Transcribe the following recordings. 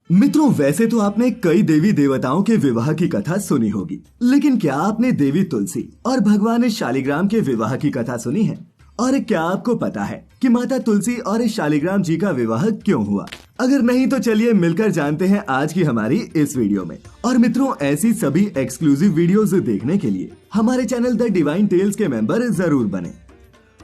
मित्रों, वैसे तो आपने कई देवी देवताओं के विवाह की कथा सुनी होगी, लेकिन क्या आपने देवी तुलसी और भगवान शालिग्राम के विवाह की कथा सुनी है? और क्या आपको पता है कि माता तुलसी और शालिग्राम जी का विवाह क्यों हुआ? अगर नहीं तो चलिए मिलकर जानते हैं आज की हमारी इस वीडियो में। और मित्रों, ऐसी सभी एक्सक्लूसिव वीडियोस देखने के लिए हमारे चैनल द डिवाइन टेल्स के मेंबर जरूर बने।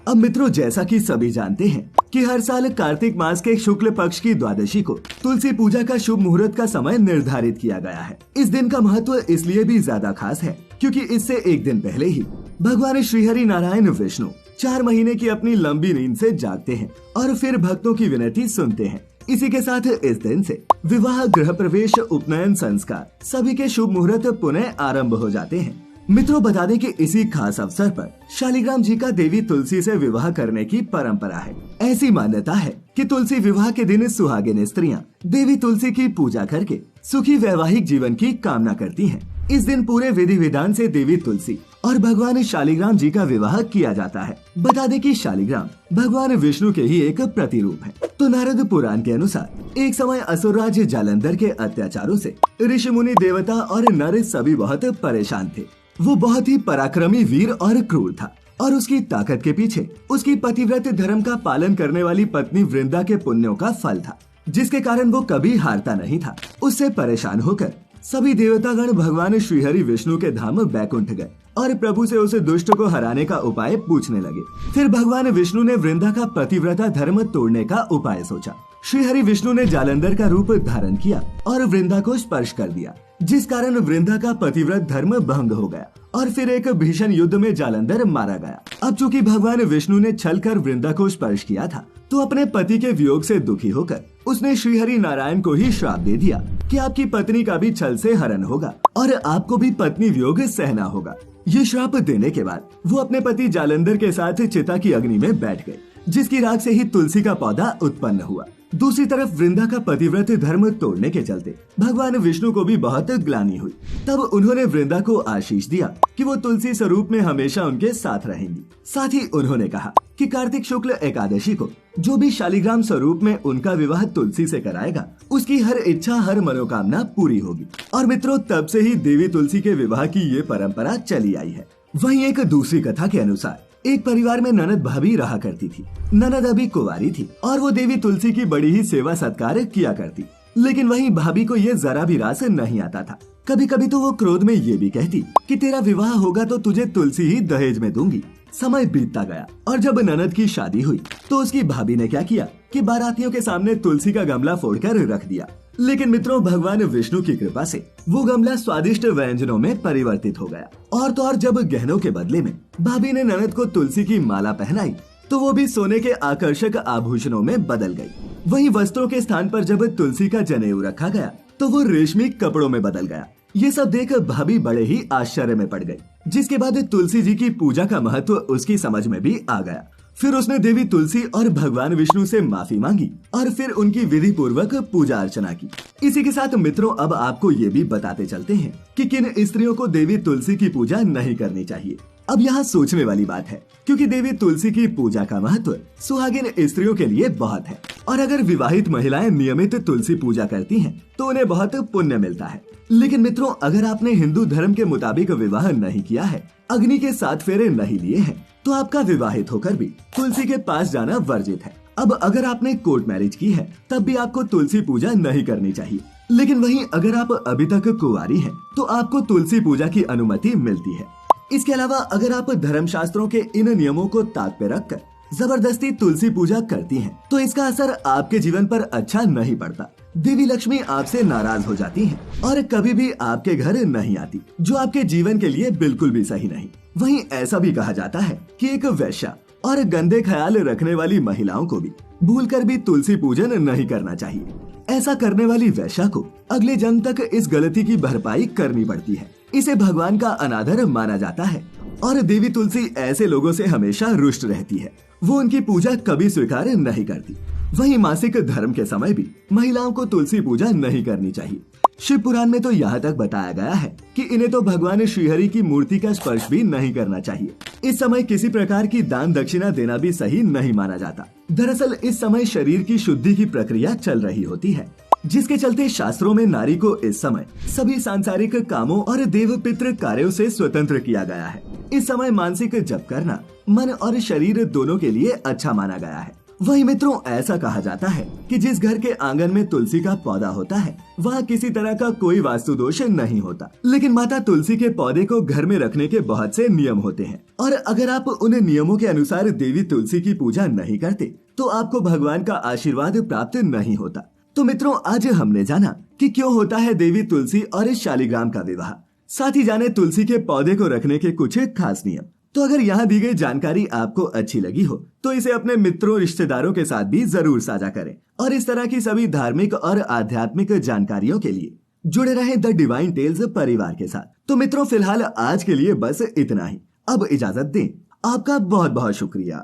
अब मित्रों, जैसा कि सभी जानते हैं कि हर साल कार्तिक मास के शुक्ल पक्ष की द्वादशी को तुलसी पूजा का शुभ मुहूर्त का समय निर्धारित किया गया है। इस दिन का महत्व इसलिए भी ज्यादा खास है क्योंकि इससे एक दिन पहले ही भगवान श्रीहरि नारायण विष्णु 4 महीने की अपनी लंबी नींद से जागते हैं और फिर भक्तों की विनती सुनते हैं। इसी के साथ इस दिन से विवाह, गृह प्रवेश, उपनयन संस्कार सभी के शुभ मुहूर्त पुनः आरंभ हो जाते हैं। मित्रों, बता दें कि इसी खास अवसर पर शालिग्राम जी का देवी तुलसी से विवाह करने की परंपरा है। ऐसी मान्यता है कि तुलसी विवाह के दिन सुहागिन स्त्रियां देवी तुलसी की पूजा करके सुखी वैवाहिक जीवन की कामना करती हैं। इस दिन पूरे विधि विधान से देवी तुलसी और भगवान शालिग्राम जी का विवाह किया जाता है। बता दें कि शालिग्राम भगवान विष्णु के ही एक प्रतिरूप है। तो नारद पुराण के अनुसार एक समय असुरराज जालंधर के अत्याचारों से ऋषि मुनि, देवता और नर सभी बहुत परेशान थे। वो बहुत ही पराक्रमी, वीर और क्रूर था और उसकी ताकत के पीछे उसकी पतिव्रत धर्म का पालन करने वाली पत्नी वृंदा के पुण्यों का फल था, जिसके कारण वो कभी हारता नहीं था। उससे परेशान होकर सभी देवतागण भगवान श्रीहरि विष्णु के धाम बैकुंठ गए और प्रभु से उसे दुष्ट को हराने का उपाय पूछने लगे। फिर भगवान विष्णु ने वृंदा का पतिव्रता धर्म तोड़ने का उपाय सोचा। श्रीहरि विष्णु ने जालंधर का रूप धारण किया और वृंदा को स्पर्श कर दिया, जिस कारण वृंदा का पतिव्रत धर्म भंग हो गया और फिर एक भीषण युद्ध में जालंधर मारा गया। अब चूंकि भगवान विष्णु ने छल कर वृंदा को स्पर्श किया था, तो अपने पति के वियोग से दुखी होकर उसने श्रीहरि नारायण को ही श्राप दे दिया कि आपकी पत्नी का भी छल से हरण होगा और आपको भी पत्नी वियोग सहना होगा। ये श्राप देने के बाद वो अपने पति जालंधर के साथ चिता की अग्नि में बैठ गए, जिसकी राख से ही तुलसी का पौधा उत्पन्न हुआ। दूसरी तरफ वृंदा का पतिव्रत धर्म तोड़ने के चलते भगवान विष्णु को भी बहुत ग्लानि हुई। तब उन्होंने वृंदा को आशीष दिया कि वो तुलसी स्वरूप में हमेशा उनके साथ रहेंगी। साथ ही उन्होंने कहा कि कार्तिक शुक्ल एकादशी को जो भी शालिग्राम स्वरूप में उनका विवाह तुलसी से कराएगा, उसकी हर इच्छा, हर मनोकामना पूरी होगी। और मित्रों, तब से ही देवी तुलसी के विवाह की ये परंपरा चली आई है। वहीं एक दूसरी कथा के अनुसार एक परिवार में ननद भाभी रहा करती थी। ननद अभी कुंवारी थी और वो देवी तुलसी की बड़ी ही सेवा सत्कार किया करती, लेकिन वहीं भाभी को ये जरा भी रास नहीं आता था। कभी कभी तो वो क्रोध में ये भी कहती कि तेरा विवाह होगा तो तुझे तुलसी ही दहेज में दूंगी। समय बीतता गया और जब ननद की शादी हुई तो उसकी भाभी ने क्या किया कि बारातियों के सामने तुलसी का गमला फोड़कर रख दिया। लेकिन मित्रों, भगवान विष्णु की कृपा से वो गमला स्वादिष्ट व्यंजनों में परिवर्तित हो गया। और तो और जब गहनों के बदले में भाभी ने ननद को तुलसी की माला पहनाई, तो वो भी सोने के आकर्षक आभूषणों में बदल गई। वहीं वस्त्रों के स्थान पर जब तुलसी का जनेऊ रखा गया तो वो रेशमी कपड़ों में बदल गया। ये सब देख भाभी बड़े ही आश्चर्य में पड़ गई, जिसके बाद तुलसी जी की पूजा का महत्व उसकी समझ में भी आ गया। फिर उसने देवी तुलसी और भगवान विष्णु से माफी मांगी और फिर उनकी विधि पूर्वक पूजा अर्चना की। इसी के साथ मित्रों, अब आपको ये भी बताते चलते हैं कि किन स्त्रियों को देवी तुलसी की पूजा नहीं करनी चाहिए। अब यहाँ सोचने वाली बात है, क्योंकि देवी तुलसी की पूजा का महत्व सुहागिन स्त्रियों के लिए बहुत है और अगर विवाहित महिलाएं नियमित तुलसी पूजा करती हैं, तो उन्हें बहुत पुण्य मिलता है। लेकिन मित्रों, अगर आपने हिंदू धर्म के मुताबिक विवाह नहीं किया है, अग्नि के 7 फेरे नहीं लिए हैं, तो आपका विवाहित होकर भी तुलसी के पास जाना वर्जित है। अब अगर आपने कोर्ट मैरिज की है, तब भी आपको तुलसी पूजा नहीं करनी चाहिए। लेकिन वहीं अगर आप अभी तक कुंवारी हैं, तो आपको तुलसी पूजा की अनुमति मिलती है। इसके अलावा अगर आप धर्मशास्त्रों के इन नियमों को ताक पे रखकर जबरदस्ती तुलसी पूजा करती हैं, तो इसका असर आपके जीवन पर अच्छा नहीं पड़ता। देवी लक्ष्मी आपसे नाराज हो जाती हैं और कभी भी आपके घर नहीं आती, जो आपके जीवन के लिए बिल्कुल भी सही नहीं। वहीं ऐसा भी कहा जाता है कि एक वेश्या और गंदे ख्याल रखने वाली महिलाओं को भी भूलकर भी तुलसी पूजन नहीं करना चाहिए। ऐसा करने वाली वेश्या को अगले जन्म तक इस गलती की भरपाई करनी पड़ती है। इसे भगवान का अनादर माना जाता है और देवी तुलसी ऐसे लोगों से हमेशा रुष्ट रहती है। वो उनकी पूजा कभी स्वीकार नहीं करती। वहीं मासिक धर्म के समय भी महिलाओं को तुलसी पूजा नहीं करनी चाहिए। शिव पुराण में तो यहाँ तक बताया गया है कि इन्हें तो भगवान श्रीहरि की मूर्ति का स्पर्श भी नहीं करना चाहिए। इस समय किसी प्रकार की दान दक्षिणा देना भी सही नहीं माना जाता। दरअसल इस समय शरीर की शुद्धि की प्रक्रिया चल रही होती है। जिसके चलते शास्त्रों में नारी को इस समय सभी सांसारिक कामों और देव पितृ कार्यों से स्वतंत्र किया गया है। इस समय मानसिक जप करना मन और शरीर दोनों के लिए अच्छा माना गया है। वही मित्रों, ऐसा कहा जाता है कि जिस घर के आंगन में तुलसी का पौधा होता है वहाँ किसी तरह का कोई वास्तु दोष नहीं होता। लेकिन माता तुलसी के पौधे को घर में रखने के बहुत से नियम होते हैं और अगर आप उन नियमों के अनुसार देवी तुलसी की पूजा नहीं करते तो आपको भगवान का आशीर्वाद प्राप्त नहीं होता। तो मित्रों, आज हमने जाना कि क्यों होता है देवी तुलसी और शालिग्राम का विवाह। साथ ही जाने तुलसी के पौधे को रखने के कुछ खास नियम। तो अगर यहाँ दी गई जानकारी आपको अच्छी लगी हो तो इसे अपने मित्रों रिश्तेदारों के साथ भी जरूर साझा करें और इस तरह की सभी धार्मिक और आध्यात्मिक जानकारियों के लिए जुड़े रहें द डिवाइन टेल्स परिवार के साथ। तो मित्रों, फिलहाल आज के लिए बस इतना ही। अब इजाजत दें। आपका बहुत बहुत शुक्रिया।